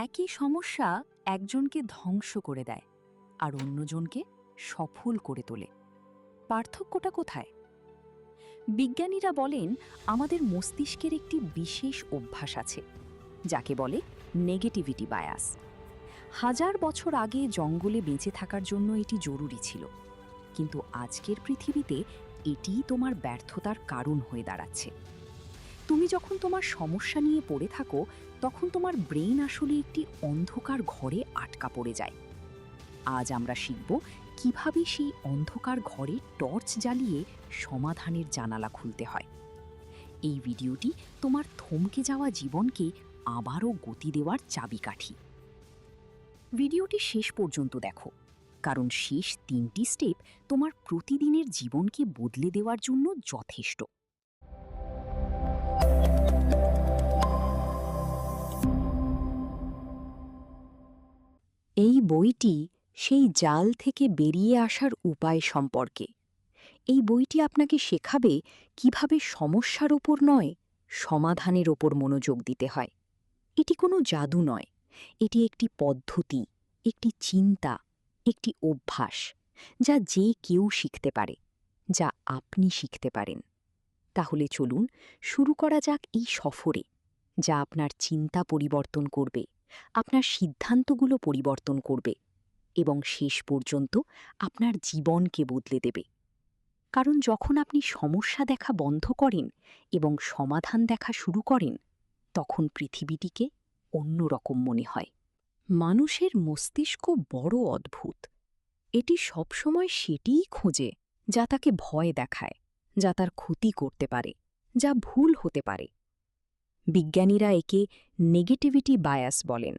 একই সমস্যা একজনকে ধ্বংস করে দেয় আর অন্যজনকে সফল করে তোলে। পার্থক্যটা কোথায়? বিজ্ঞানীরা বলেন আমাদের মস্তিষ্কের একটি বিশেষ অভ্যাস আছে, যাকে বলে নেগেটিভিটি বায়াস। হাজার বছর আগে জঙ্গলে বেঁচে থাকার জন্য এটি জরুরি ছিল, কিন্তু আজকের পৃথিবীতে এটিই তোমার ব্যর্থতার কারণ হয়ে দাঁড়াচ্ছে। তুমি যখন তোমার সমস্যা নিয়ে পড়ে থাকো, তখন তোমার ব্রেইন আসলে একটি অন্ধকার ঘরে আটকা পড়ে যায়। আজ আমরা শিখব কিভাবে সেই অন্ধকার ঘরে টর্চ জ্বালিয়ে সমাধানের জানালা খুলতে হয়। এই ভিডিওটি তোমার থমকে যাওয়া জীবনকে আবারও গতি দেওয়ার চাবিকাঠি। ভিডিওটি শেষ পর্যন্ত দেখো, কারণ শেষ 3টি স্টেপ তোমার প্রতিদিনের জীবনকে বদলে দেওয়ার জন্য যথেষ্ট। এই বইটি সেই জাল থেকে বেরিয়ে আসার উপায় সম্পর্কে। এই বইটি আপনাকে শেখাবে কিভাবে সমস্যার ওপর নয়, সমাধানের ওপর মনোযোগ দিতে হয়। এটি কোনো জাদু নয়, এটি একটি পদ্ধতি, একটি চিন্তা, একটি অভ্যাস, যা যে কেউ শিখতে পারে, যা আপনি শিখতে পারেন। তাহলে চলুন শুরু করা যাক এই সফরে, যা আপনার চিন্তা পরিবর্তন করবে, আপনার সিদ্ধান্তগুলো পরিবর্তন করবে এবং শেষ পর্যন্ত আপনার জীবনকে বদলে দেবে। কারণ যখন আপনি সমস্যা দেখা বন্ধ করেন এবং সমাধান দেখা শুরু করেন, তখন পৃথিবীটিকে অন্যরকম মনে হয়। মানুষের মস্তিষ্ক বড় অদ্ভুত। এটি সবসময় সেটিই খোঁজে যা তাকে ভয় দেখায়, যা তার ক্ষতি করতে পারে, যা ভুল হতে পারে। বিজ্ঞানীরা একে নেগেটিভিটি বায়াস বলেন,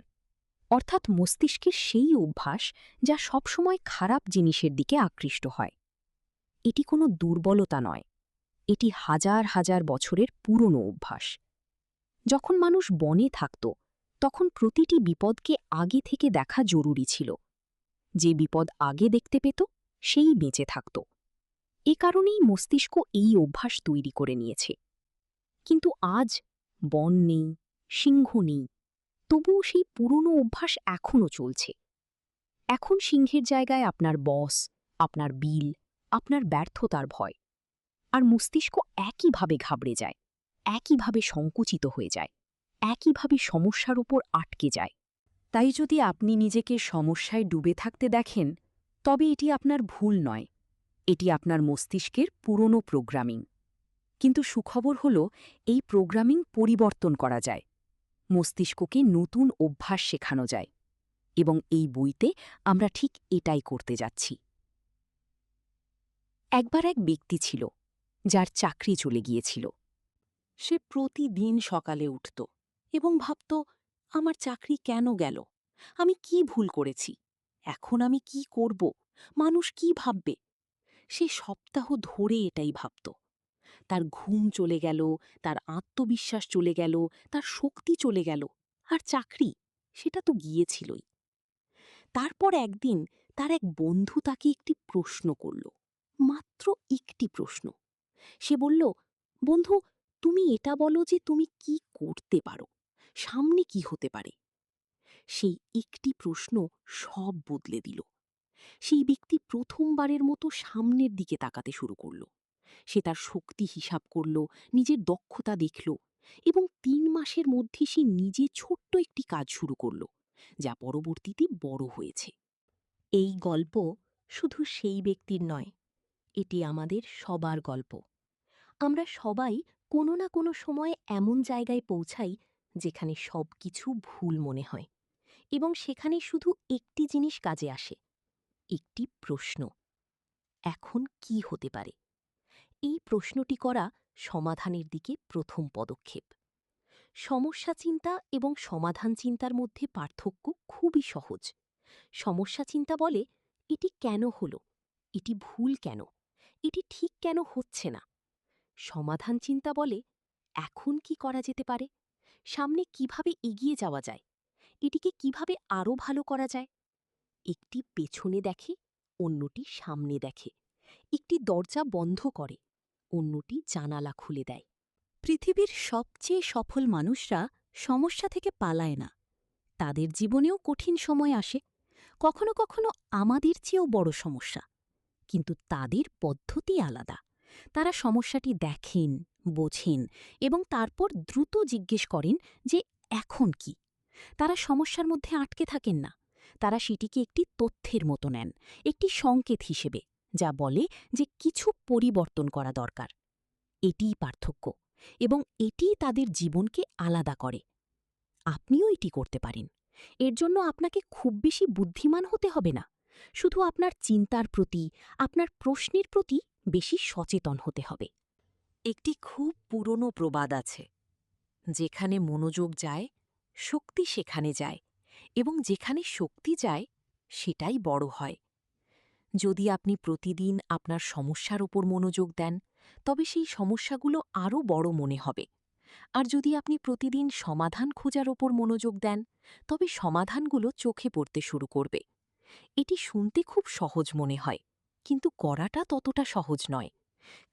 অর্থাৎ মস্তিষ্কের সেই অভ্যাস যা সবসময় খারাপ জিনিসের দিকে আকৃষ্ট হয়। এটি কোনো দুর্বলতা নয়, এটি হাজার হাজার বছরের পুরনো অভ্যাস। যখন মানুষ বনে থাকত, তখন প্রতিটি বিপদকে আগে থেকে দেখা জরুরি ছিল। যে বিপদ আগে দেখতে পেত, সেই বেঁচে থাকত। এ কারণেই মস্তিষ্ক এই অভ্যাস তৈরি করে নিয়েছে। কিন্তু আজ বন নেই, সিংহ নেই, তবুও সেই পুরনো অভ্যাস এখনও চলছে। এখন সিংহের জায়গায় আপনার বস, আপনার বিল, আপনার ব্যর্থতার ভয়। আর মস্তিষ্ক একইভাবে ঘাবড়ে যায়, একইভাবে সংকুচিত হয়ে যায়, একইভাবে সমস্যার উপর আটকে যায়। তাই যদি আপনি নিজেকে সমস্যায় ডুবে থাকতে দেখেন, তবে এটি আপনার ভুল নয়, এটি আপনার মস্তিষ্কের পুরনো প্রোগ্রামিং। কিন্তু সুখবর হল, এই প্রোগ্রামিং পরিবর্তন করা যায়। মস্তিষ্ককে নতুন অভ্যাস শেখানো যায়, এবং এই বইতে আমরা ঠিক এটাই করতে যাচ্ছি। একবার এক ব্যক্তি ছিল, যার চাকরি চলে গিয়েছিল। সে প্রতিদিন সকালে উঠত এবং ভাবত, আমার চাকরি কেন গেল? আমি কি ভুল করেছি? এখন আমি কি করব? মানুষ কি ভাববে? সে সপ্তাহ ধরে এটাই ভাবত। তার ঘুম চলে গেল, তার আত্মবিশ্বাস চলে গেল, তার শক্তি চলে গেল, আর চাকরি, সেটা তো গিয়েছিলই। তারপর একদিন তার এক বন্ধু তাকে একটি প্রশ্ন করল, মাত্র একটি প্রশ্ন। সে বলল, বন্ধু, তুমি এটা বলো যে তুমি কি করতে পারো, সামনে কি হতে পারে? সেই একটি প্রশ্ন সব বদলে দিল। সেই ব্যক্তি প্রথমবারের মতো সামনের দিকে তাকাতে শুরু করল। সে তার শক্তি হিসাব করল, নিজের দক্ষতা দেখল, এবং 3 মাসের মধ্যে সে নিজে ছোট্ট একটি কাজ শুরু করল, যা পরবর্তীতে বড় হয়েছে। এই গল্প শুধু সেই ব্যক্তির নয়, এটি আমাদের সবার গল্প। আমরা সবাই কোনো না কোনো সময় এমন জায়গায় পৌঁছাই যেখানে সব কিছু ভুল মনে হয়, এবং সেখানে শুধু একটি জিনিস কাজে আসে, একটি প্রশ্ন, এখন কি হতে পারে? এই প্রশ্নটি করা সমাধানের দিকে প্রথম পদক্ষেপ। সমস্যা চিন্তা এবং সমাধান চিন্তার মধ্যে পার্থক্য খুবই সহজ। সমস্যা চিন্তা বলে, এটি কেন হলো, এটি ভুল কেন, এটি ঠিক কেন হচ্ছে না। সমাধান চিন্তা বলে, এখন কি করা যেতে পারে, সামনে কিভাবে এগিয়ে যাওয়া যায়, এটিকে কিভাবে আরও ভালো করা যায়। একটি পেছনে দেখে, অন্যটি সামনে দেখে। একটি দরজা বন্ধ করে, অন্যটি জানালা খুলে দেয়। পৃথিবীর সবচেয়ে সফল মানুষরা সমস্যা থেকে পালায় না, তাদের জীবনেও কঠিন সময় আসে, কখনো কখনো আমাদের চেয়েও বড় সমস্যা। কিন্তু তাদের পদ্ধতি আলাদা। তারা সমস্যাটি দেখেন, বোঝেন এবং তারপর দ্রুত জিজ্ঞেস করেন যে এখন কি। তারা সমস্যার মধ্যে আটকে থাকেন না, তারা সেটিকে একটি তথ্যের মতো নেন, একটি সংকেত হিসেবে, যা বলে যে কিছু পরিবর্তন করা দরকার। এটিই পার্থক্য, এবং এটিই তাদের জীবনকে আলাদা করে। আপনিও এটি করতে পারেন। এর জন্য আপনাকে খুব বেশি বুদ্ধিমান হতে হবে না, শুধু আপনার চিন্তার প্রতি, আপনার প্রশ্নের প্রতি বেশি সচেতন হতে হবে। একটি খুব পুরনো প্রবাদ আছে, যেখানে মনোযোগ যায়, শক্তি সেখানে যায়, এবং যেখানে শক্তি যায়, সেটাই বড় হয়। যদি আপনি প্রতিদিন আপনার সমস্যার ওপর মনোযোগ দেন, তবে সেই সমস্যাগুলো আরও বড় মনে হবে। আর যদি আপনি প্রতিদিন সমাধান খোঁজার ওপর মনোযোগ দেন, তবে সমাধানগুলো চোখে পড়তে শুরু করবে। এটি শুনতে খুব সহজ মনে হয়, কিন্তু করাটা ততটা সহজ নয়।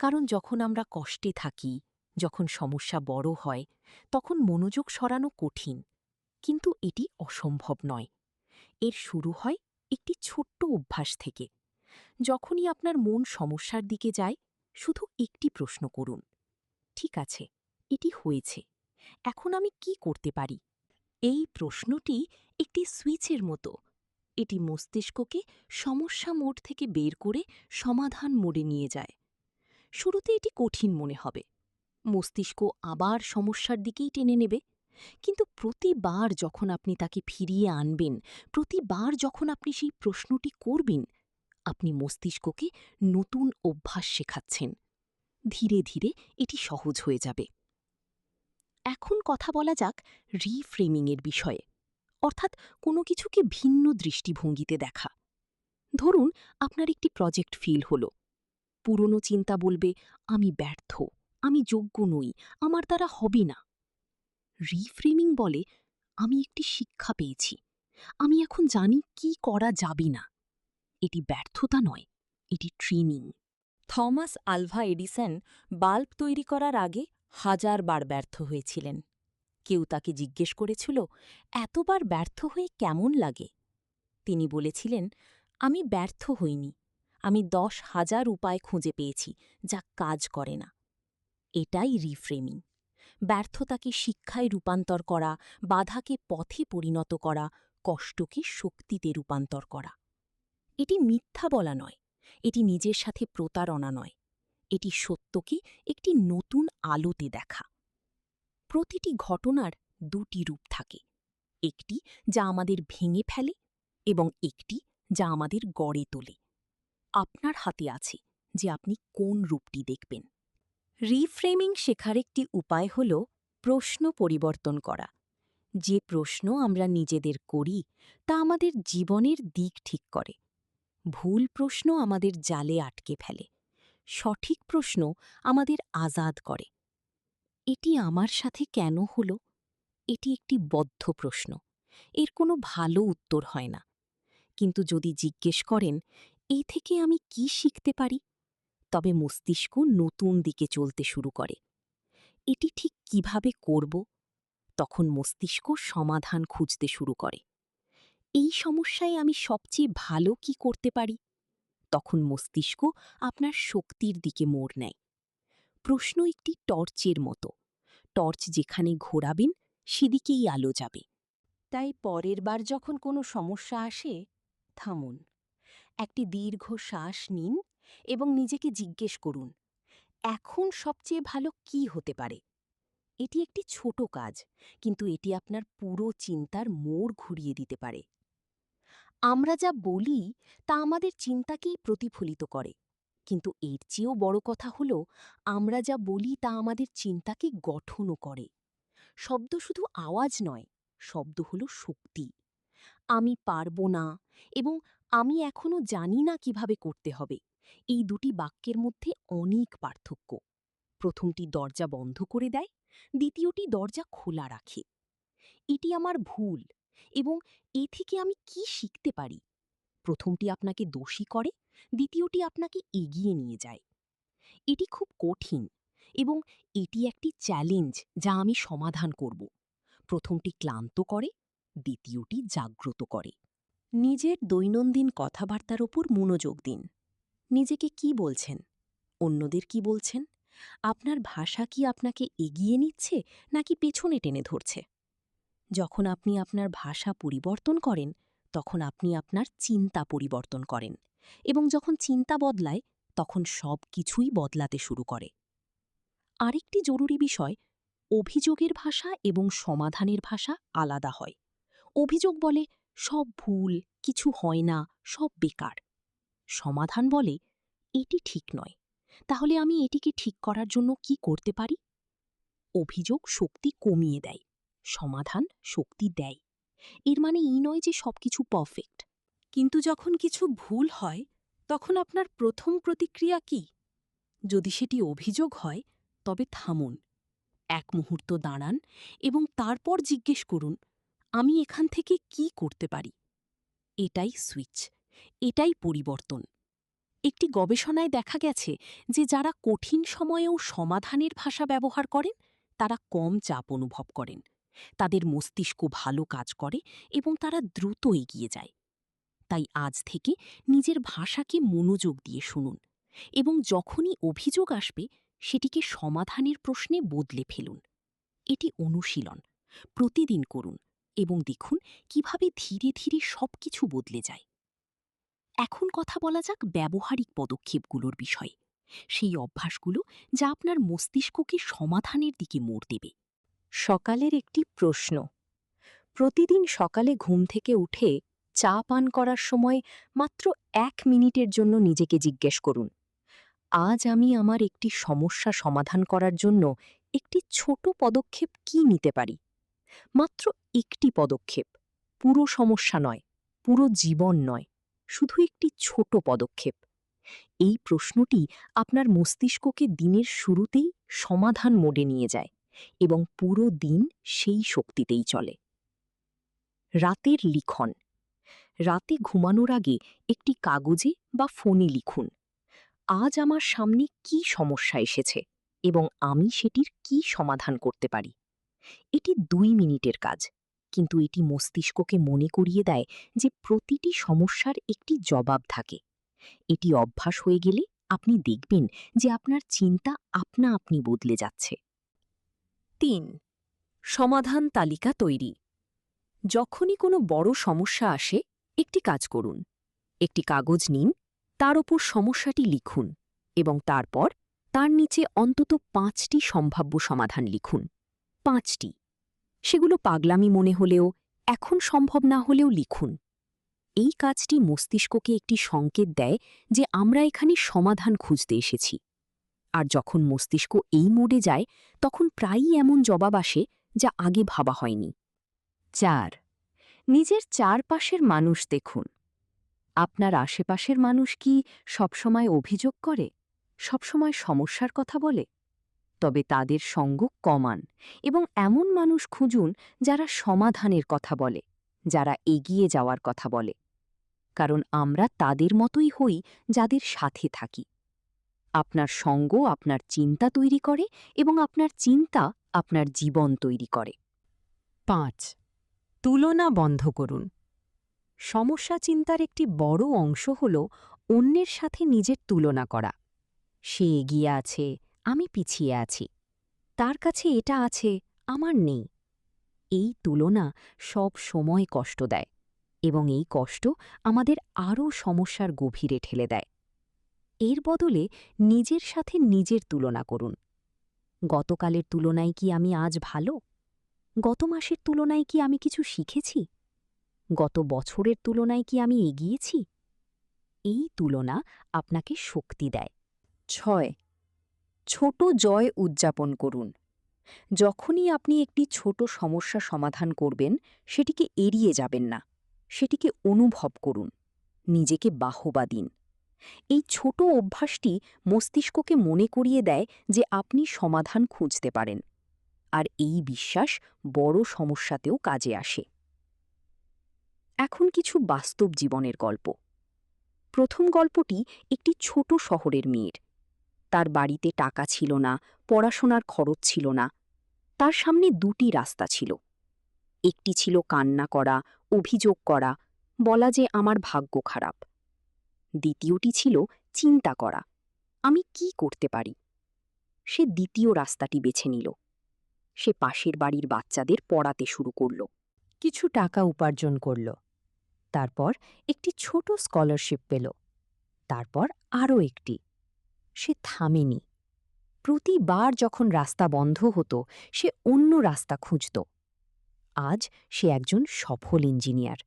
কারণ যখন আমরা কষ্টে থাকি, যখন সমস্যা বড় হয়, তখন মনোযোগ সরানো কঠিন। কিন্তু এটি অসম্ভব নয়। এর শুরু হয় একটি ছোট্ট অভ্যাস থেকে। যখনই আপনার মন সমস্যার দিকে যায়, শুধু একটি প্রশ্ন করুন, ঠিক আছে, এটি হয়েছে, এখন আমি কি করতে পারি? এই প্রশ্নটি একটি সুইচের মতো। এটি মস্তিষ্ককে সমস্যা মোড থেকে বের করে সমাধান মোডে নিয়ে যায়। শুরুতে এটি কঠিন মনে হবে, মস্তিষ্ক আবার সমস্যার দিকেই টেনে নেবে। কিন্তু প্রতিবার যখন আপনি তাকে ফিরিয়ে আনবেন, প্রতিবার যখন আপনি সেই প্রশ্নটি করবেন, আপনি মস্তিষ্ককে নতুন অভ্যাস শেখাচ্ছেন। ধীরে ধীরে এটি সহজ হয়ে যাবে। এখন কথা বলা যাক রিফ্রেমিংয়ের বিষয়ে, অর্থাৎ কোনো কিছুকে ভিন্ন দৃষ্টিভঙ্গিতে দেখা। ধরুন আপনার একটি প্রজেক্ট ফেল হল। পুরনো চিন্তা বলবে, আমি ব্যর্থ, আমি যোগ্য নই, আমার দ্বারা হবে না। রিফ্রেমিং বলে, আমি একটি শিক্ষা পেয়েছি, আমি এখন জানি কি করা যাবে না। এটি ব্যর্থতা নয়, এটি training. Thomas Alva Edison bulb তৈরি করার আগে 1000 বার ব্যর্থ হয়েছিলেন। কেউ তাকে জিজ্ঞেস করেছিল, এতবার ব্যর্থ হয়ে কেমন লাগে? তিনি বলেছিলেন, আমি ব্যর্থ হইনি, আমি 10,000 উপায় খুঁজে পেয়েছি যা কাজ করে না। এটাই রিফ্রেমিং। ব্যর্থতাকে শিক্ষায় রূপান্তর করা, বাধাকে পথে পরিণত করা, কষ্টকে শক্তিতে রূপান্তর করা। এটি মিথ্যা বলা নয়, এটি নিজের সাথে প্রতারণা নয়, এটি সত্যকে একটি নতুন আলোতে দেখা। প্রতিটি ঘটনার দুটি রূপ থাকে, একটি যা আমাদের ভেঙে ফেলে এবং একটি যা আমাদের গড়ে তোলে। আপনার হাতে আছে যে আপনি কোন রূপটি দেখবেন। রিফ্রেমিং শেখার একটি উপায় হল প্রশ্ন পরিবর্তন করা। যে প্রশ্ন আমরা নিজেদের করি তা আমাদের জীবনের দিক ঠিক করে। ভুল প্রশ্ন আমাদের জালে আটকে ফেলে, সঠিক প্রশ্ন আমাদের আজাদ করে। এটি আমার সাথে কেন হল? এটি একটি বদ্ধ প্রশ্ন, এর কোনো ভালো উত্তর হয় না। কিন্তু যদি জিজ্ঞেস করেন, এই থেকে আমি কি শিখতে পারি, তবে মস্তিষ্ক নতুন দিকে চলতে শুরু করে। এটি ঠিক কিভাবে করব? তখন মস্তিষ্ক সমাধান খুঁজতে শুরু করে। এই সমস্যায় আমি সবচেয়ে ভালো কি করতে পারি? তখন মস্তিষ্ক আপনার শক্তির দিকে মোড় নেয়। প্রশ্ন একটি টর্চের মতো, টর্চ যেখানে ঘোরাবেন সেদিকেই আলো যাবে। তাই পরের বার যখন কোনো সমস্যা আসে, থামুন, একটি দীর্ঘ শ্বাস নিন এবং নিজেকে জিজ্ঞেস করুন, এখন সবচেয়ে ভালো কি হতে পারে? এটি একটি ছোট কাজ, কিন্তু এটি আপনার পুরো চিন্তার মোড় ঘুরিয়ে দিতে পারে। আমরা যা বলি তা আমাদের চিন্তাকেই প্রতিফলিত করে, কিন্তু এর চেয়েও বড় কথা হল, আমরা যা বলি তা আমাদের চিন্তাকে গঠনও করে। শব্দ শুধু আওয়াজ নয়, শব্দ হল শক্তি। আমি পারব না এবং আমি এখনো জানি না কিভাবে করতে হবে, এই দুটি বাক্যের মধ্যে অনেক পার্থক্য। প্রথমটি দরজা বন্ধ করে দেয়, দ্বিতীয়টি দরজা খোলা রাখে। এটি আমার ভুল এবং এ থেকে আমি কি শিখতে পারি। প্রথমটি আপনাকে দোষী করে, দ্বিতীয়টি আপনাকে এগিয়ে নিয়ে যায়। এটি খুব কঠিন এবং এটি একটি চ্যালেঞ্জ যা আমি সমাধান করব। প্রথমটি ক্লান্ত করে, দ্বিতীয়টি জাগ্রত করে। নিজের দৈনন্দিন কথাবার্তার ওপর মনোযোগ দিন। নিজেকে কি বলছেন? অন্যদের কি বলছেন? আপনার ভাষা কি আপনাকে এগিয়ে নিচ্ছে নাকি পেছনে টেনে ধরছে? যখন আপনি আপনার ভাষা পরিবর্তন করেন, তখন আপনি আপনার চিন্তা পরিবর্তন করেন, এবং যখন চিন্তা বদলায়, তখন সব কিছুই বদলাতে শুরু করে। আরেকটি জরুরি বিষয়, অভিযোগের ভাষা এবং সমাধানের ভাষা আলাদা হয়। অভিযোগ বলে সব ভুল, কিছু হয় না, সব বেকার। সমাধান বলে এটি ঠিক নয়, তাহলে আমি এটিকে ঠিক করার জন্য কি করতে পারি? অভিযোগ শক্তি কমিয়ে দেয়, সমাধান শক্তি দেয়। এর মানে এই নয় যে সবকিছু পারফেক্ট। কিন্তু যখন কিছু ভুল হয়, তখন আপনার প্রথম প্রতিক্রিয়া কি? যদি সেটি অভিযোগ হয়, তবে থামুন, এক মুহূর্ত দাঁড়ান এবং তারপর জিজ্ঞেস করুন, আমি এখান থেকে কি করতে পারি? এটাই সুইচ, এটাই পরিবর্তন। একটি গবেষণায় দেখা গেছে যে যারা কঠিন সময়েও সমাধানের ভাষা ব্যবহার করেন, তারা কম চাপ অনুভব করেন, তাদের মস্তিষ্ক ভালো কাজ করে এবং তারা দ্রুত এগিয়ে যায়। তাই আজ থেকে নিজের ভাষাকে মনোযোগ দিয়ে শুনুন, এবং যখনই অভিযোগ আসবে, সেটিকে সমাধানের প্রশ্নে বদলে ফেলুন। এটি অনুশীলন, প্রতিদিন করুন, এবং দেখুন কিভাবে ধীরে ধীরে সবকিছু বদলে যায়। এখন কথা বলা যাক ব্যবহারিক পদক্ষেপগুলোর বিষয়ে, সেই অভ্যাসগুলো যা আপনার মস্তিষ্ককে সমাধানের দিকে মোড় দেবে। সকালের একটি প্রশ্ন। প্রতিদিন সকালে ঘুম থেকে উঠে চা পান করার সময় মাত্র 1 মিনিটের জন্য নিজেকে জিজ্ঞেস করুন, আজ আমি আমার একটি সমস্যা সমাধান করার জন্য একটি ছোট পদক্ষেপ কি নিতে পারি? মাত্র একটি পদক্ষেপ, পুরো সমস্যা নয়, পুরো জীবন নয়, শুধু একটি ছোট পদক্ষেপ। এই প্রশ্নটি আপনার মস্তিষ্ককে দিনের শুরুতেই সমাধান মোডে নিয়ে যায় এবং পুরো দিন সেই শক্তিতেই চলে। রাতের লিখন। রাতে ঘুমানোর আগে একটি কাগজে বা ফোনে লিখুন, আজ আমার সামনে কি সমস্যা এসেছে এবং আমি সেটির কি সমাধান করতে পারি। এটি 2 মিনিটের কাজ, কিন্তু এটি মস্তিষ্ককে মনে করিয়ে দেয় যে প্রতিটি সমস্যার একটি জবাব থাকে। এটি অভ্যাস হয়ে গেলে আপনি দেখবেন যে আপনার চিন্তা আপনা আপনি বদলে যাচ্ছে। 3. সমাধান তালিকা তৈরি। যখনই কোনো বড় সমস্যা আসে, একটি কাজ করুন। একটি কাগজ নিন, তার ওপর সমস্যাটি লিখুন এবং তারপর তার নিচে অন্তত 5টি সম্ভাব্য সমাধান লিখুন। 5টি। সেগুলো পাগলামি মনে হলেও, এখন সম্ভব না হলেও লিখুন। এই কাজটি মস্তিষ্ককে একটি সংকেত দেয় যে আমরা এখানে সমাধান খুঁজতে এসেছি। আর যখন মস্তিষ্ক এই মোডে যায়, তখন প্রায়ই এমন জবাব আসে যা আগে ভাবা হয়নি। 4. নিজের চারপাশের মানুষ দেখুন। আপনার আশেপাশের মানুষ কি সবসময় অভিযোগ করে, সবসময় সমস্যার কথা বলে? তবে তাদের সঙ্গ কমান এবং এমন মানুষ খুঁজুন যারা সমাধানের কথা বলে, যারা এগিয়ে যাওয়ার কথা বলে। কারণ আমরা তাদের মতোই হই যাদের সাথে থাকি। আপনার সঙ্গ আপনার চিন্তা তৈরি করে এবং আপনার চিন্তা আপনার জীবন তৈরি করে। 5. তুলনা বন্ধ করুন। সমস্যা চিন্তার একটি বড় অংশ হল অন্যের সাথে নিজের তুলনা করা। সে এগিয়ে আছে, আমি পিছিয়ে আছি। তার কাছে এটা আছে, আমার নেই। এই তুলনা সব সময় কষ্ট দেয়, এবং এই কষ্ট আমাদের আরও সমস্যার গভীরে ঠেলে দেয়। এর বদলে নিজের সাথে নিজের তুলনা করুন। গতকালের তুলনায় কি আমি আজ ভালো? গত মাসের তুলনায় কি আমি কিছু শিখেছি? গত বছরের তুলনায় কি আমি এগিয়েছি? এই তুলনা আপনাকে শক্তি দেয়। 6. ছোট জয় উদযাপন করুন। যখনই আপনি একটি ছোট সমস্যা সমাধান করবেন, সেটিকে এড়িয়ে যাবেন না, সেটিকে অনুভব করুন, নিজেকে বাহবা দিন। এই ছোট অভ্যাসটি মস্তিষ্ককে মনে করিয়ে দেয় যে আপনি সমাধান খুঁজতে পারেন, আর এই বিশ্বাস বড় সমস্যাতেও কাজে আসে। এখন কিছু বাস্তব জীবনের গল্প। প্রথম গল্পটি একটি ছোট শহরের মেয়ের। তার বাড়িতে টাকা ছিল না, পড়াশোনার খরচ ছিল না। তার সামনে 2টি রাস্তা ছিল। একটি ছিল কান্না করা, অভিযোগ করা, বলা যে আমার ভাগ্য খারাপ। দ্বিতীয়টি ছিল চিন্তা করা, আমি কি করতে পারি। সে দ্বিতীয় রাস্তাটি বেছে নিল। সে পাশের বাড়ির বাচ্চাদের পড়াতে শুরু করল। কিছু টাকা উপার্জন করল। তারপর একটি ছোট স্কলারশিপ পেল। তারপর আরও একটি। সে থামেনি। প্রতিবার যখন রাস্তা বন্ধ হতো সে অন্য রাস্তা খুঁজত। আজ সে একজন সফল ইঞ্জিনিয়ার।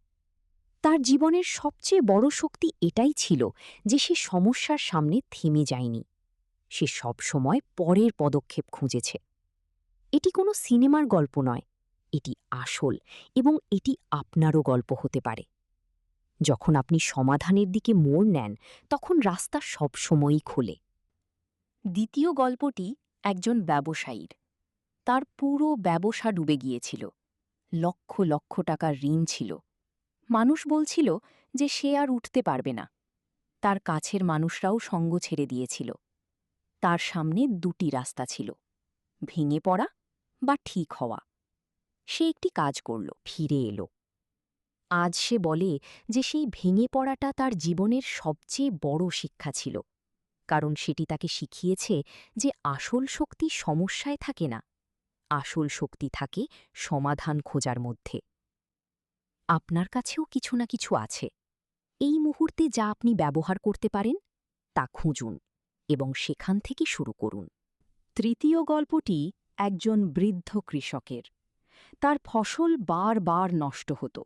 তার জীবনের সবচেয়ে বড় শক্তি এটাই ছিল যে সে সমস্যার সামনে থেমে যায়নি। সে সবসময় পরের পদক্ষেপ খুঁজেছে। এটি কোনো সিনেমার গল্প নয়, এটি আসল, এবং এটি আপনারও গল্প হতে পারে। যখন আপনি সমাধানের দিকে মোড় নেন তখন রাস্তা সবসময়ই খোলে। দ্বিতীয় গল্পটি একজন ব্যবসায়ীর। তার পুরো ব্যবসা ডুবে গিয়েছিল। লক্ষ লক্ষ টাকার ঋণ ছিল। মানুষ বলছিল যে সে আর উঠতে পারবে না। তার কাছের মানুষরাও সঙ্গ ছেড়ে দিয়েছিল। তার সামনে দুটি রাস্তা ছিল, ভেঙে পড়া বা ঠিক হওয়া। সে একটি কাজ করল, ফিরে এলো। আজ সে বলে যে সেই ভেঙে পড়াটা তার জীবনের সবচেয়ে বড় শিক্ষা ছিল, কারণ সেটি তাকে শিখিয়েছে যে আসল শক্তি সমস্যায় থাকে না, আসল শক্তি থাকে সমাধান খোঁজার মধ্যে। আপনার কাছেও কিছু না কিছু আছে। এই মুহূর্তে যা আপনি ব্যবহার করতে পারেন তা খুঁজুন এবং সেখান থেকে শুরু করুন। তৃতীয় গল্পটি একজন বৃদ্ধ কৃষকের। তার ফসল বারবার নষ্ট হতো।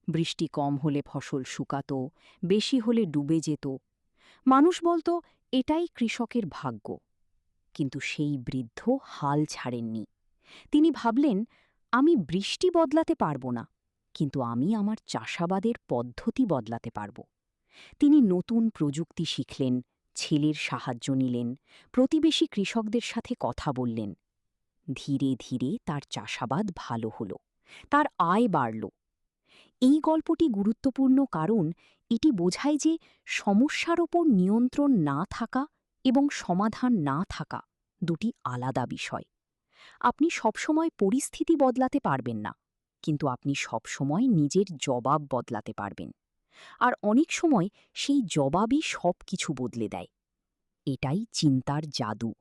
বৃষ্টি কম হলে ফসল শুকাতো, বেশি হলে ডুবে যেত। মানুষ বলতো এটাই কৃষকের ভাগ্য। কিন্তু সেই বৃদ্ধ হাল ছাড়েননি। তিনি ভাবলেন, আমি বৃষ্টি বদলাতে পারব না, কিন্তু আমি আমার চাষাবাদের পদ্ধতি বদলাতে পারব। তিনি নতুন প্রযুক্তি শিখলেন, ছেলের সাহায্য নিলেন, প্রতিবেশী কৃষকদের সাথে কথা বললেন। ধীরে ধীরে তার চাষাবাদ ভালো হল, তার আয় বাড়ল। এই গল্পটি গুরুত্বপূর্ণ কারণ এটি বোঝায় যে সমস্যার ওপর নিয়ন্ত্রণ না থাকা এবং সমাধান না থাকা দুটি আলাদা বিষয়। আপনি সবসময় পরিস্থিতি বদলাতে পারবেন না, কিন্তু আপনি সবসময় নিজের জবাব বদলাতে পারবেন। আর অনেক সময় সেই জবাবই সব কিছু বদলে দেয়। এটাই চিন্তার জাদু,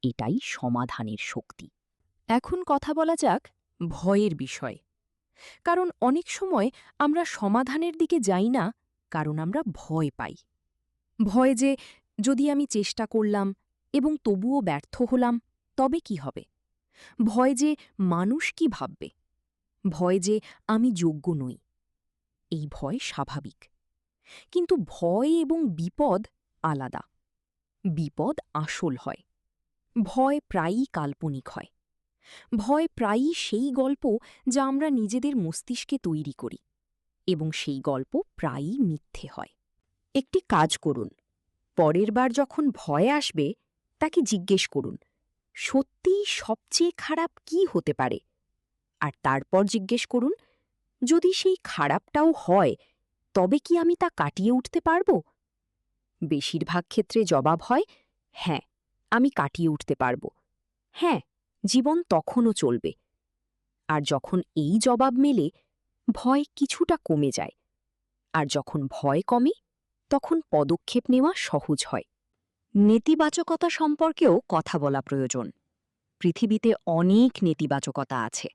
এটাই সমাধানের শক্তি। এখন কথা বলা যাক ভয়ের বিষয়। কারণ অনেক সময় আমরা সমাধানের দিকে যাই না, কারণ আমরা ভয় পাই। ভয় যে যদি আমি চেষ্টা করলাম এবং তবুও ব্যর্থ হলাম তবে কি হবে। ভয় যে মানুষ কি ভাববে। ভয় যে আমি যোগ্য নই। এই ভয় স্বাভাবিক। কিন্তু ভয় এবং বিপদ আলাদা। বিপদ আসল হয়। ভয় প্রায়ই কাল্পনিক হয়। ভয় প্রায়ই সেই গল্প যা আমরা নিজেদের মস্তিষ্কে তৈরি করি, এবং সেই গল্প প্রায়ই মিথ্যে হয়। একটি কাজ করুন, পরের বার যখন ভয় আসবে তাকে জিজ্ঞেস করুন, সত্যিই সবচেয়ে খারাপ কি হতে পারে। আর তারপর জিজ্ঞেস করুন, যদি সেই খারাপটাও হয় তবে কি আমি তা কাটিয়ে উঠতে পারব। বেশিরভাগ ক্ষেত্রে জবাব হয়, হ্যাঁ, আমি কাটিয়ে উঠতে পারব। হ্যাঁ, জীবন তখনও চলবে। আর যখন এই জবাব মেলে, ভয় কিছুটা কমে যায়। আর যখন ভয় কমে তখন পদক্ষেপ নেওয়া সহজ হয়। নেতিবাচকতা সম্পর্কেও কথা বলা প্রয়োজন। পৃথিবীতে অনেক নেতিবাচকতা আছে।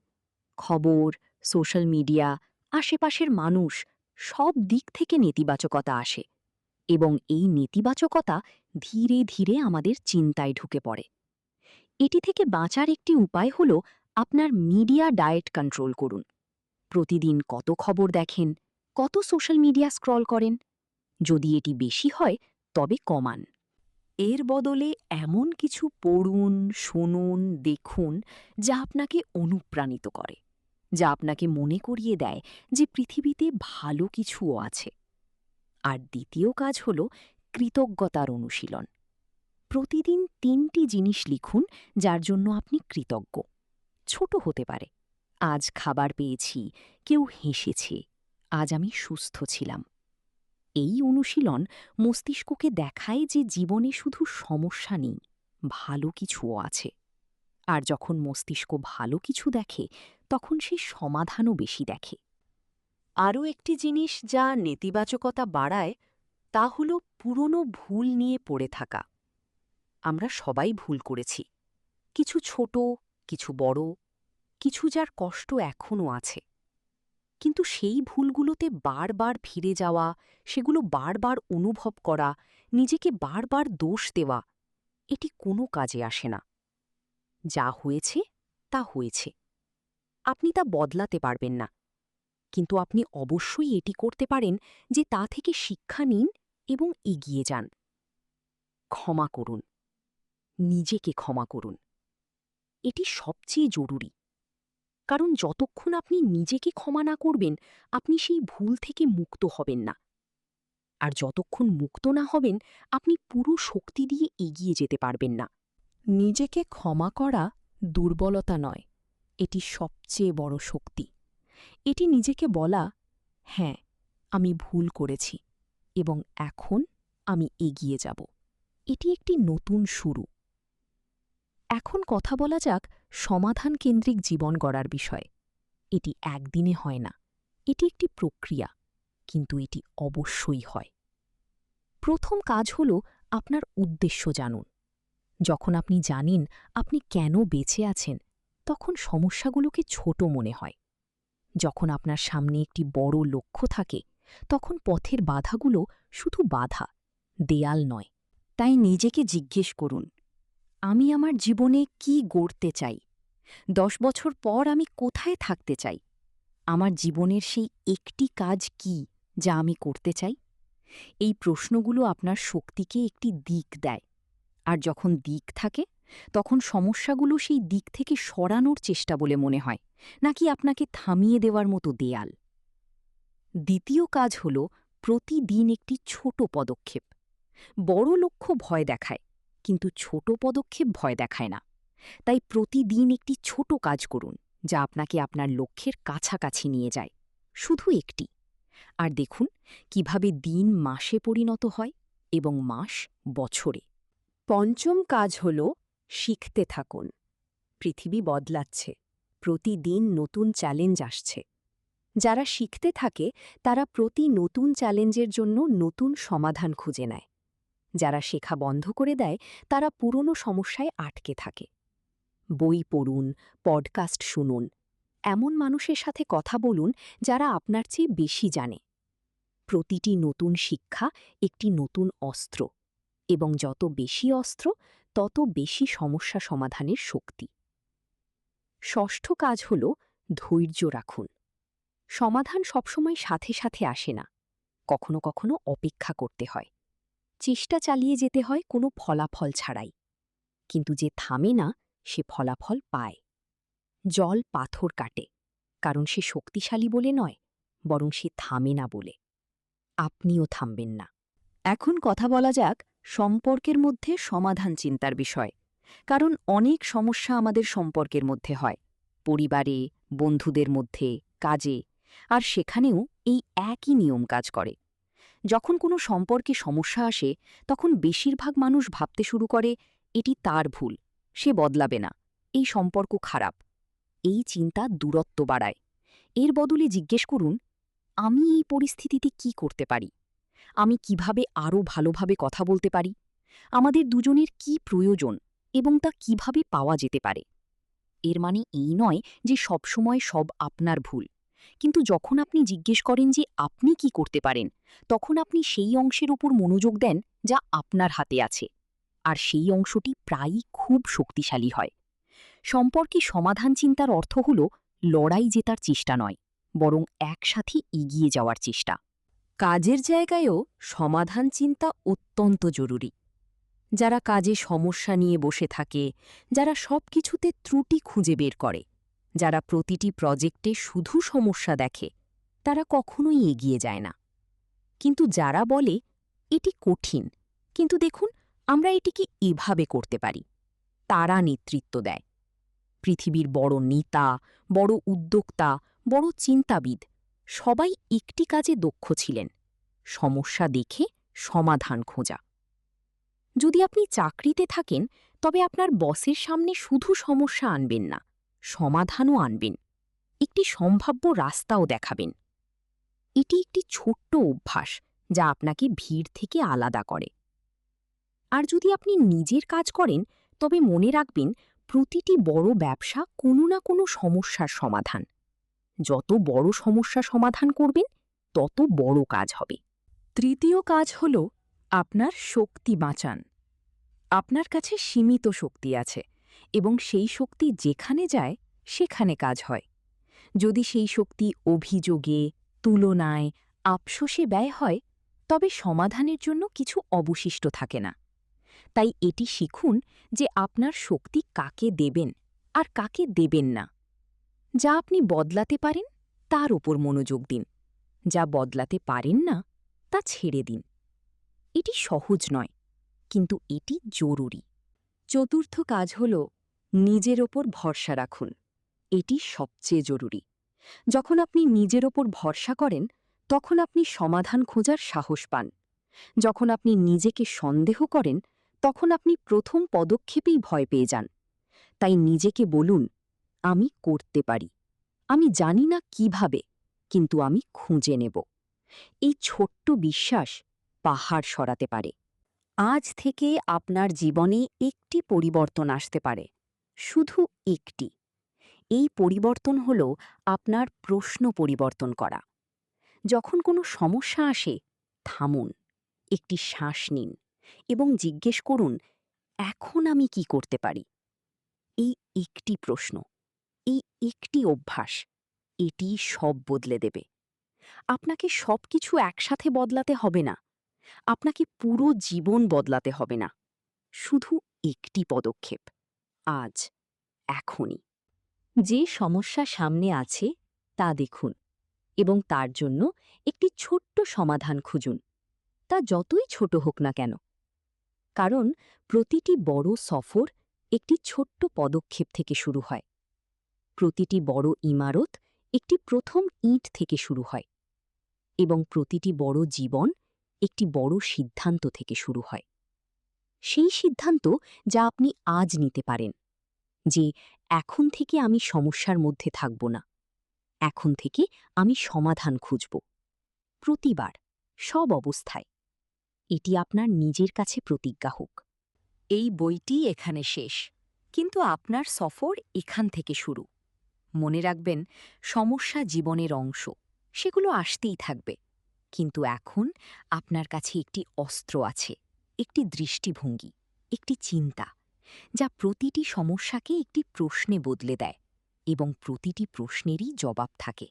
খবর, সোশ্যাল মিডিয়া, আশেপাশের মানুষ, সব দিক থেকে নেতিবাচকতা আসে, এবং এই নেতিবাচকতা ধীরে ধীরে আমাদের চিন্তায় ঢুকে পড়ে। এটি থেকে বাঁচার একটি উপায় হল আপনার মিডিয়া ডায়েট কন্ট্রোল করুন। প্রতিদিন কত খবর দেখেন, কত সোশ্যাল মিডিয়া স্ক্রল করেন। যদি এটি বেশি হয় তবে কমান। এর বদলে এমন কিছু পড়ুন, শুনুন, দেখুন যা আপনাকে অনুপ্রাণিত করে, যা আপনাকে মনে করিয়ে দেয় যে পৃথিবীতে ভালো কিছুও আছে। আর দ্বিতীয় কাজ হল কৃতজ্ঞতার অনুশীলন। প্রতিদিন ৩টি জিনিস লিখুন যার জন্য আপনি কৃতজ্ঞ। ছোট হতে পারে, আজ খাবার পেয়েছি, কেউ হেসেছে, আজ আমি সুস্থ ছিলাম। এই অনুশীলন মস্তিষ্ককে দেখায় যে জীবনে শুধু সমস্যা নেই, ভালো কিছুও আছে। আর যখন মস্তিষ্ক ভালো কিছু দেখে তখন সে সমাধানও বেশি দেখে। আরও একটি জিনিস যা নেতিবাচকতা বাড়ায় তা হল পুরনো ভুল নিয়ে পড়ে থাকা। আমরা সবাই ভুল করেছি, কিছু ছোট, কিছু বড়, কিছু যার কষ্ট এখনও আছে। কিন্তু সেই ভুলগুলোতে বারবার ফিরে যাওয়া, সেগুলো বারবার অনুভব করা, নিজেকে বারবার দোষ দেওয়া, এটি কোনো কাজে আসে না। যা হয়েছে তা হয়েছে, আপনি তা বদলাতে পারবেন না। কিন্তু আপনি অবশ্যই এটি করতে পারেন যে তা থেকে শিক্ষা নিন এবং এগিয়ে যান। ক্ষমা করুন, নিজেকে ক্ষমা করুন। এটি সবচেয়ে জরুরি, কারণ যতক্ষণ আপনি নিজেকে ক্ষমা না করবেন আপনি সেই ভুল থেকে মুক্ত হবেন না। আর যতক্ষণ মুক্ত না হবেন আপনি পুরো শক্তি দিয়ে এগিয়ে যেতে পারবেন না। নিজেকে ক্ষমা করা দুর্বলতা নয়, এটি সবচেয়ে বড় শক্তি। এটি নিজেকে বলা, হ্যাঁ আমি ভুল করেছি এবং এখন আমি এগিয়ে যাব। এটি একটি নতুন শুরু। এখন কথা বলা যাক সমাধান কেন্দ্রিক জীবন গড়ার বিষয়ে। এটি একদিনে হয় না, এটি একটি প্রক্রিয়া, কিন্তু এটি অবশ্যই হয়। প্রথম কাজ হল আপনার উদ্দেশ্য জানুন। যখন আপনি জানেন আপনি কেন বেঁচে আছেন, তখন সমস্যাগুলোকে ছোট মনে হয়। যখন আপনার সামনে একটি বড় লক্ষ্য থাকে, তখন পথের বাধাগুলো শুধু বাধা, দেয়াল নয়। তাই নিজেকে জিজ্ঞেস করুন, আমি আমার জীবনে কি গড়তে চাই? 10 বছর পর আমি কোথায় থাকতে চাই? আমার জীবনের সেই একটি কাজ কি যা আমি করতে চাই? এই প্রশ্নগুলো আপনার শক্তিকে একটি দিক দেয়। আর যখন দিক থাকে তখন সমস্যাগুলো সেই দিক থেকে সরানোর চেষ্টা বলে মনে হয়, নাকি আপনাকে থামিয়ে দেওয়ার মতো দেয়াল। দ্বিতীয় কাজ হল প্রতিদিন একটি ছোট পদক্ষেপ। বড় লক্ষ্য ভয় দেখায়, কিন্তু ছোট পদক্ষেপ ভয় দেখায় না। তাই প্রতিদিন একটি ছোট কাজ করুন যা আপনাকে আপনার লক্ষ্যের কাছাকাছি নিয়ে যায়, শুধু একটি। আর দেখুন কিভাবে দিন মাসে পরিণত হয় এবং মাস বছরে। পঞ্চম কাজ হল শিখতে থাকুন। পৃথিবী বদলাচ্ছে, প্রতিদিন নতুন চ্যালেঞ্জ আসছে। যারা শিখতে থাকে তারা প্রতি নতুন চ্যালেঞ্জের জন্য নতুন সমাধান খুঁজে নেয়। যারা শেখা বন্ধ করে দেয় তারা পুরনো সমস্যায় আটকে থাকে। বই পড়ুন, পডকাস্ট শুনুন, এমন মানুষের সাথে কথা বলুন যারা আপনার চেয়ে বেশি জানে। প্রতিটি নতুন শিক্ষা একটি নতুন অস্ত্র, এবং যত বেশি অস্ত্র তত বেশি সমস্যা সমাধানের শক্তি। ষষ্ঠ কাজ হল ধৈর্য রাখুন। সমাধান সবসময় সাথে সাথে আসে না, কখনো কখনো অপেক্ষা করতে হয়। চেষ্টা চালিয়ে যেতে হয় কোনো ফলাফল ছাড়াই। কিন্তু যে থামে না সে ফলাফল পায়। জল পাথর কাটে, কারণ সে শক্তিশালী বলে নয়, বরং সে থামে না বলে। আপনিও থামবেন না। এখন কথা বলা যাক সম্পর্কের মধ্যে সমাধান চিন্তার বিষয়। কারণ অনেক সমস্যা আমাদের সম্পর্কের মধ্যে হয়, পরিবারে, বন্ধুদের মধ্যে, কাজে। আর সেখানেও এই একই নিয়ম কাজ করে। যখন কোনো সম্পর্কে সমস্যা আসে তখন বেশিরভাগ মানুষ ভাবতে শুরু করে, এটি তার ভুল, সে বদলাবে না, এই সম্পর্ক খারাপ। এই চিন্তা দূরত্ব বাড়ায়। এর বদলে জিজ্ঞেস করুন, আমি এই পরিস্থিতিতে কি করতে পারি? আমি কিভাবে আরও ভালোভাবে কথা বলতে পারি? আমাদের দুজনের কি প্রয়োজন এবং তা কিভাবে পাওয়া যেতে পারে? এর মানে এই নয় যে সবসময় সব আপনার ভুল। কিন্তু যখন আপনি জিজ্ঞেস করেন যে আপনি কি করতে পারেন, তখন আপনি সেই অংশের উপর মনোযোগ দেন যা আপনার হাতে আছে। আর সেই অংশটি প্রায়ই খুব শক্তিশালী হয়। সম্পর্কে সমাধান চিন্তার অর্থ হল লড়াই জেতার চেষ্টা নয়, বরং একসাথে এগিয়ে যাওয়ার চেষ্টা। কাজের জায়গায়ও সমাধান চিন্তা অত্যন্ত জরুরি। যারা কাজে সমস্যা নিয়ে বসে থাকে, যারা সব কিছুতে ত্রুটি খুঁজে বের করে, যারা প্রতিটি প্রজেক্টে শুধু সমস্যা দেখে, তারা কখনোই এগিয়ে যায় না। কিন্তু যারা বলে এটি কঠিন, কিন্তু দেখুন আমরা এটিকে এভাবে করতে পারি, তারা নেতৃত্ব দেয়। পৃথিবীর বড় নেতা, বড় উদ্যোক্তা, বড় চিন্তাবিদ সবাই একটি কাজে দক্ষ ছিলেন, সমস্যা দেখে সমাধান খোঁজা। যদি আপনি চাকরিতে থাকেন তবে আপনার বসের সামনে শুধু সমস্যা আনবেন না, সমাধানও আনবেন। একটি সম্ভাব্য রাস্তাও দেখাবেন। এটি একটি ছোট্ট অভ্যাস যা আপনাকে ভিড় থেকে আলাদা করে। আর যদি আপনি নিজের কাজ করেন, তবে মনে রাখবেন প্রতিটি বড় ব্যবসা কোনো না কোনো সমস্যার সমাধান। যত বড় সমস্যা সমাধান করবেন, তত বড় কাজ হবে। তৃতীয় কাজ হল আপনার শক্তি বাঁচান। আপনার কাছে সীমিত শক্তি আছে এবং সেই শক্তি যেখানে যায় সেখানে কাজ হয়। যদি সেই শক্তি অভিযোগে, তুলনায়, আফসোসে ব্যয় হয়, তবে সমাধানের জন্য কিছু অবশিষ্ট থাকে না। তাই এটি শিখুন যে আপনার শক্তি কাকে দেবেন আর কাকে দেবেন না। যা আপনি বদলাতে পারেন তার ওপর মনোযোগ দিন, যা বদলাতে পারেন না তা ছেড়ে দিন। এটি সহজ নয়, কিন্তু এটি জরুরি। চতুর্থ কাজ হল নিজের ওপর ভরসা রাখুন। এটি সবচেয়ে জরুরি। যখন আপনি নিজের ওপর ভরসা করেন, তখন আপনি সমাধান খোঁজার সাহস পান। যখন আপনি নিজেকে সন্দেহ করেন, তখন আপনি প্রথম পদক্ষেপেই ভয় পেয়ে যান। তাই নিজেকে বলুন, আমি করতে পারি। আমি জানি না কিভাবে, কিন্তু আমি খুঁজে নেব। এই ছোট্ট বিশ্বাস পাহাড় সরাতে পারে। আজ থেকে আপনার জীবনে একটি পরিবর্তন আসতে পারে, শুধু একটি। এই পরিবর্তন হল আপনার প্রশ্ন পরিবর্তন করা। যখন কোনো সমস্যা আসে, থামুন, একটি শ্বাস নিন এবং জিজ্ঞেস করুন, এখন আমি কি করতে পারি? এই একটি প্রশ্ন, এই একটি অভ্যাস, এটি সব বদলে দেবে। আপনাকে সবকিছু একসাথে বদলাতে হবে না, আপনাকে পুরো জীবন বদলাতে হবে না। শুধু একটি পদক্ষেপ, আজ, এখনই। যে সমস্যা সামনে আছে তা দেখুন এবং তার জন্য একটি ছোট্ট সমাধান খুঁজুন, তা যতই ছোট হোক না কেন। কারণ প্রতিটি বড় সফর একটি ছোট্ট পদক্ষেপ থেকে শুরু হয়। প্রতিটি বড় ইমারত একটি প্রথম ইঁট থেকে শুরু হয় এবং প্রতিটি বড় জীবন একটি বড় সিদ্ধান্ত থেকে শুরু হয়। সেই সিদ্ধান্ত যা আপনি আজ নিতে পারেন, যে এখন থেকে আমি সমস্যার মধ্যে থাকব না, এখন থেকে আমি সমাধান খুঁজব। প্রতিবার, সব অবস্থায়। এটি আপনার নিজের কাছে প্রতিজ্ঞা হোক। এই বইটি এখানে শেষ, কিন্তু আপনার সফর এখান থেকে শুরু। মনে রাখবেন, সমস্যা জীবনের অংশ, সেগুলো আসতেই থাকবে। কিন্তু এখন আপনার কাছে একটি অস্ত্র আছে, একটি দৃষ্টিভঙ্গি, একটি চিন্তা, যা প্রতিটি সমস্যাকে একটি প্রশ্নে বদলে দেয় এবং প্রতিটি প্রশ্নেরই জবাব থাকে।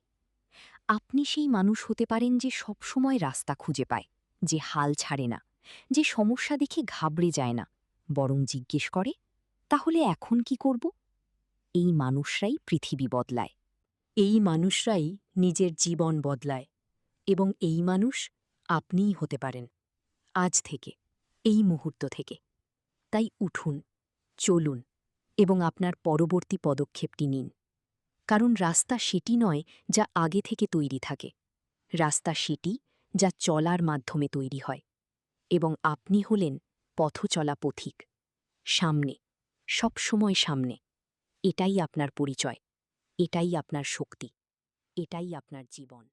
আপনি সেই মানুষ হতে পারেন যে সবসময় রাস্তা খুঁজে পায়, যে হাল ছাড়ে না, যে সমস্যা দেখে ঘাবড়ে যায় না, বরং জিজ্ঞেস করে, তাহলে এখন কি করব? এই মানুষরাই পৃথিবী বদলায়। এই মানুষরাই নিজের জীবন বদলায়। এবং এই মানুষ আপনিই হতে পারেন, আজ থেকে, এই মুহূর্ত থেকে। তাই উঠুন, চলুন এবং আপনার পরবর্তী পদক্ষেপটি নিন। কারণ রাস্তা সেটি নয় যা আগে থেকে তৈরি থাকে, রাস্তা সেটি যা চলার মাধ্যমে তৈরি হয়। এবং আপনি হলেন পথচলা পথিক। সামনে, সবসময় সামনে। এটাই আপনার পরিচয়, এটাই আপনার শক্তি, এটাই আপনার জীবন।